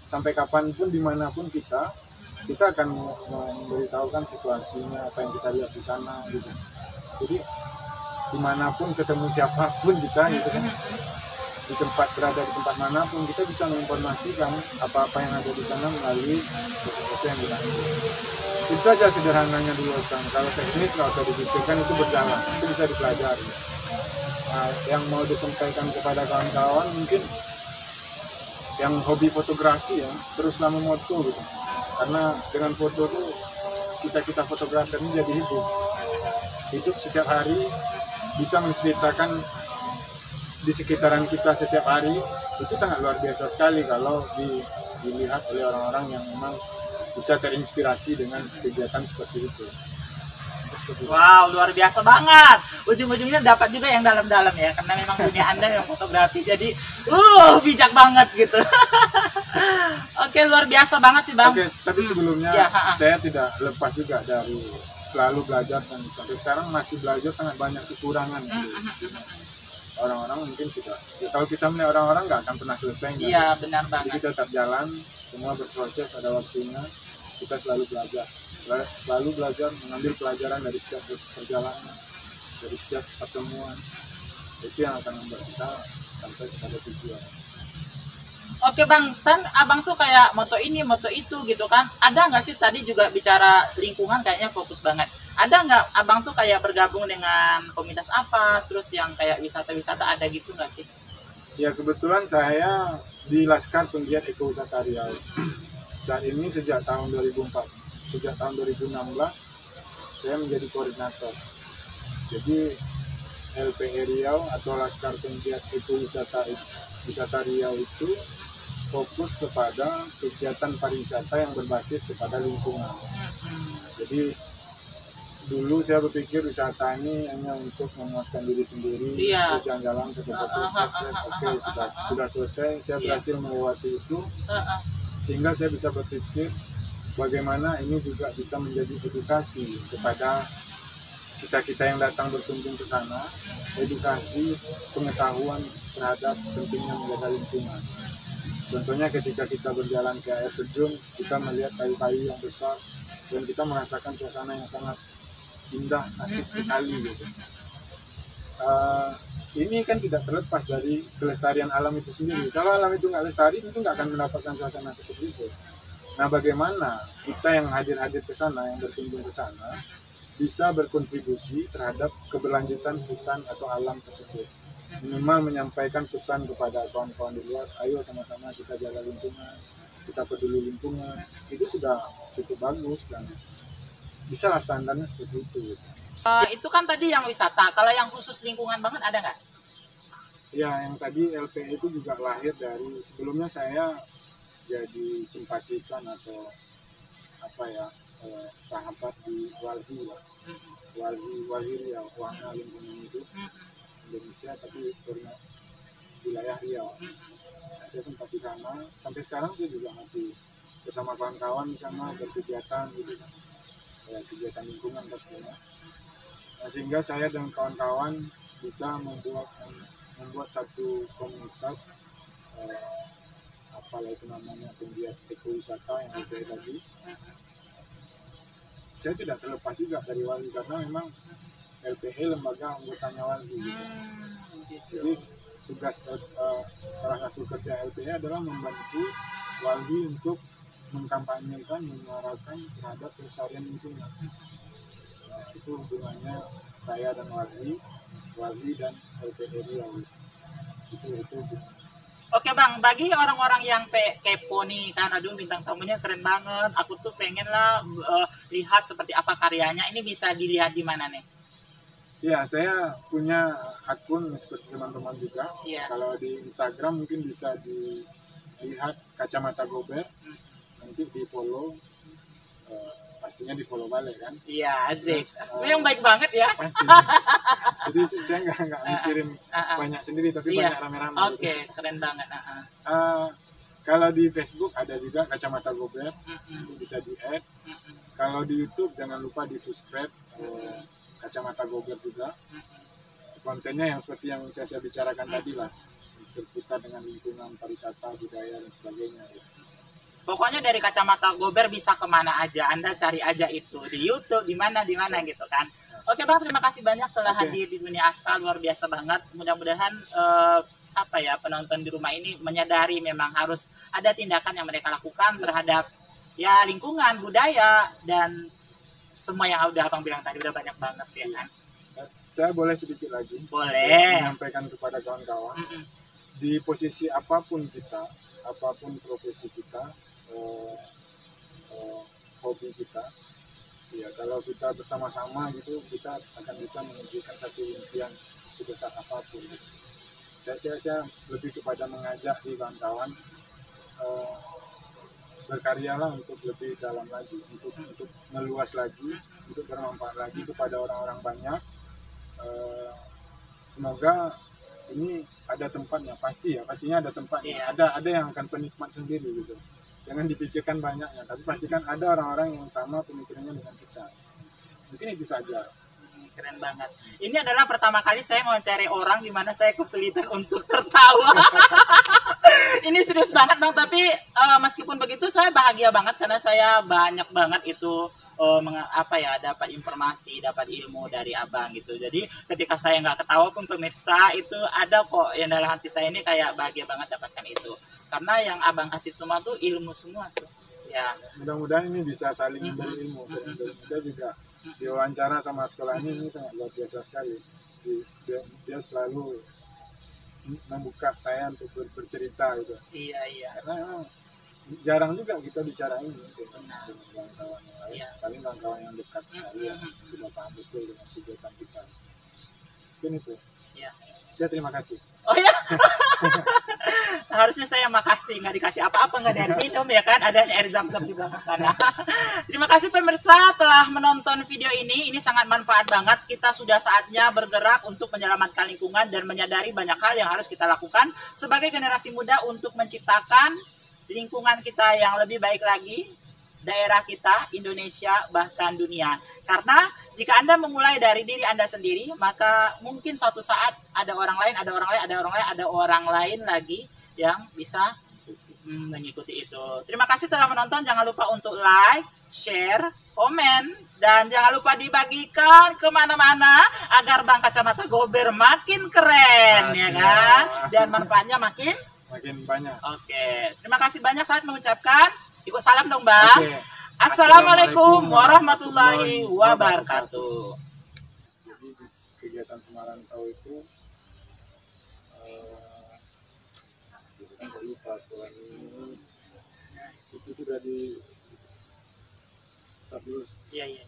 Speaker 1: sampai kapanpun dimanapun kita akan memberitahukan situasinya, apa yang kita lihat di sana gitu. Jadi dimanapun ketemu siapapun kita gitu kan, berada di tempat manapun kita bisa menginformasikan apa-apa yang ada di sana melalui foto-foto yang diambil. Itu aja sederhananya dulu kan. Kalau teknis nggak usah dipikirkan, itu berjalan, itu bisa dipelajari. Nah, yang mau disampaikan kepada kawan-kawan mungkin yang hobi fotografi ya, teruslah memoto gitu. Karena dengan foto tuh kita fotografer ini jadi hidup setiap hari, bisa menceritakan di sekitaran kita setiap hari. Itu sangat luar biasa sekali kalau dilihat oleh orang-orang yang memang bisa terinspirasi dengan kegiatan seperti itu.
Speaker 2: Wow, luar biasa banget. Ujung-ujungnya dapat juga yang dalam-dalam ya, karena memang dunia Anda yang fotografi, jadi bijak banget gitu. Oke, luar biasa banget sih Bang.
Speaker 1: Oke, tapi sebelumnya saya tidak lepas juga dari selalu belajar, dan sampai sekarang masih belajar, sangat banyak kekurangan. Orang-orang mungkin tidak, ya, kalau kita melihat orang-orang nggak akan pernah selesai.
Speaker 2: Iya, benar banget.
Speaker 1: Jadi kita tetap jalan, semua berproses, ada waktunya. Kita selalu belajar, mengambil pelajaran dari setiap perjalanan, dari setiap pertemuan. Itu yang akan membuat kita sampai kepada tujuan.
Speaker 2: Oke Bang, kan abang tuh kayak moto ini, moto itu gitu kan. Ada nggak sih, tadi juga bicara lingkungan kayaknya fokus banget. Ada nggak abang tuh kayak bergabung dengan komunitas apa, terus yang kayak wisata-wisata, ada gitu nggak sih?
Speaker 1: Ya, kebetulan saya di Laskar Penggiat Ekowisata Riau. Saat ini sejak tahun 2016 saya menjadi koordinator. Jadi LPE Riau atau Laskar Penggiat Ekowisata Riau itu fokus kepada kegiatan pariwisata yang berbasis kepada lingkungan. Jadi dulu saya berpikir wisata ini hanya untuk memuaskan diri sendiri, terus jalan-jalan ke tempat-tempat. Oke, sudah selesai, saya berhasil melewati itu, sehingga saya bisa berpikir bagaimana ini juga bisa menjadi edukasi kepada kita yang datang berkunjung ke sana, edukasi pengetahuan terhadap pentingnya menjaga lingkungan. Contohnya ketika kita berjalan ke air terjun, kita melihat kayu-kayu yang besar dan kita merasakan suasana yang sangat indah, asik sekali gitu. Ini kan tidak terlepas dari kelestarian alam itu sendiri. Kalau alam itu nggak lestari, itu nggak akan mendapatkan suasana seperti itu. Nah, bagaimana kita yang hadir ke sana, yang berkunjung ke sana, bisa berkontribusi terhadap keberlanjutan hutan atau alam tersebut. Minimal menyampaikan pesan kepada kawan-kawan di luar, ayo sama-sama kita jaga lingkungan, kita peduli lingkungan. Itu sudah cukup bagus dan bisa lah standarnya seperti itu.
Speaker 2: Itu kan tadi yang wisata, kalau yang khusus lingkungan banget ada nggak?
Speaker 1: Ya, yang tadi LP itu juga lahir dari, sebelumnya saya jadi simpatisan atau sahabat di Walhi ya. Walhi Riau, warna lingkungan itu Indonesia, tapi wilayah Riau. Nah, saya sempat di sana, sampai sekarang saya juga masih bersama kawan-kawan di sana berkegiatan gitu kan. Ya, kegiatan lingkungan pastinya. Nah, sehingga saya dan kawan-kawan bisa membuat satu komunitas, apalah itu namanya, penggiat ekowisata yang saya tadi. Saya tidak terlepas juga dari Walhi karena memang LPE lembaga anggotanya Walhi gitu. Jadi tugas salah satu kerja LPA adalah membantu Walhi untuk mengkampanyekan, menyuarakan terhadap pelestarian lingkungan. Nah, itu hubungannya saya dan Walhi dan LPA Riau. Itu.
Speaker 2: Oke bang, bagi orang-orang yang kepo nih kan, aduh bintang tamunya keren banget, aku tuh pengen lah lihat seperti apa karyanya, ini bisa dilihat di mana nih?
Speaker 1: Ya, saya punya akun seperti teman-teman juga.
Speaker 2: Iya.
Speaker 1: Kalau di Instagram mungkin bisa dilihat Kacamata Gober, nanti di follow, pastinya di follow balik kan.
Speaker 2: Iya, asik. Yang baik banget ya.
Speaker 1: Pasti. Jadi saya nggak mikirin banyak sendiri, tapi
Speaker 2: Iya.
Speaker 1: banyak rame-rame.
Speaker 2: Oke,
Speaker 1: gitu.
Speaker 2: keren banget.
Speaker 1: Kalau di Facebook ada juga Kacamata Gober, bisa di-add. Kalau di YouTube jangan lupa di-subscribe Kacamata Gober juga. Kontennya yang seperti yang saya bicarakan tadi lah, seputar dengan lingkungan, pariwisata, budaya dan sebagainya. Ya.
Speaker 2: Pokoknya dari Kacamata Gober bisa kemana aja, Anda cari aja itu di YouTube, di mana gitu kan. Oke bang, terima kasih banyak telah hadir di Dunia Aska, luar biasa banget. Mudah-mudahan penonton di rumah ini menyadari memang harus ada tindakan yang mereka lakukan terhadap ya lingkungan, budaya, dan semua yang udah abang bilang tadi udah banyak banget ya kan.
Speaker 1: Saya boleh sedikit lagi?
Speaker 2: Boleh.
Speaker 1: Menyampaikan kepada kawan-kawan, di posisi apapun kita, apapun profesi kita, hobi kita, ya kalau kita bersama-sama gitu, kita akan bisa menunjukkan satu impian sebesar apapun. Gitu. Saya lebih kepada mengajak sih kawan-kawan, berkaryalah untuk lebih dalam lagi, untuk meluas lagi, untuk bermanfaat lagi kepada orang-orang banyak. Semoga ini ada tempatnya, pastinya ada tempatnya. Ada yang akan penikmat sendiri gitu. Jangan dipikirkan banyaknya, tapi pastikan ada orang-orang yang sama pemikirannya dengan kita. Mungkin itu saja.
Speaker 2: Keren banget. Ini adalah pertama kali saya mau cari orang di mana saya kesulitan untuk tertawa. Ini serius banget bang, tapi meskipun begitu saya bahagia banget karena saya banyak banget itu dapat informasi, dapat ilmu dari abang gitu. Jadi ketika saya nggak ketawa pun pemirsa itu ada kok yang dalam hati saya ini kayak bahagia banget dapatkan itu. Karena yang abang kasih semua tuh ilmu semua tuh. Ya.
Speaker 1: Mudah-mudahan ini bisa saling memberi ilmu. Saya juga diwawancara sama sekolah ini sangat luar biasa sekali. Dia selalu membuka saya untuk bercerita gitu.
Speaker 2: Iya.
Speaker 1: Karena jarang juga kita bicara ini dengan kawan-kawan yang lain.
Speaker 2: Iya.
Speaker 1: Paling kawan-kawan yang dekat sekali yang sudah paham betul dengan kegiatan kita. Mungkin itu.
Speaker 2: Iya.
Speaker 1: Saya terima kasih.
Speaker 2: Oh ya. Harusnya saya makasih, nggak dikasih apa-apa, nggak ada minum ya kan, ada air zam-zam juga ke sana. Terima kasih pemirsa telah menonton video ini sangat manfaat banget. Kita sudah saatnya bergerak untuk menyelamatkan lingkungan dan menyadari banyak hal yang harus kita lakukan sebagai generasi muda untuk menciptakan lingkungan kita yang lebih baik lagi, daerah kita, Indonesia, bahkan dunia. Karena jika Anda memulai dari diri Anda sendiri, maka mungkin suatu saat ada orang lain lagi yang bisa mengikuti itu. Terima kasih telah menonton. Jangan lupa untuk like, share, komen, dan jangan lupa dibagikan kemana-mana agar Bang Kacamata Gober makin keren, ya kan? Dan manfaatnya makin
Speaker 1: banyak.
Speaker 2: Oke, terima kasih banyak. Saat mengucapkan ikut salam dong Bang.
Speaker 1: Oke.
Speaker 2: Assalamualaikum warahmatullahi wabarakatuh.
Speaker 1: Jadi kegiatan Semarang Tahu itu lupa sekolah ini itu sudah di start dulu.
Speaker 2: Iya.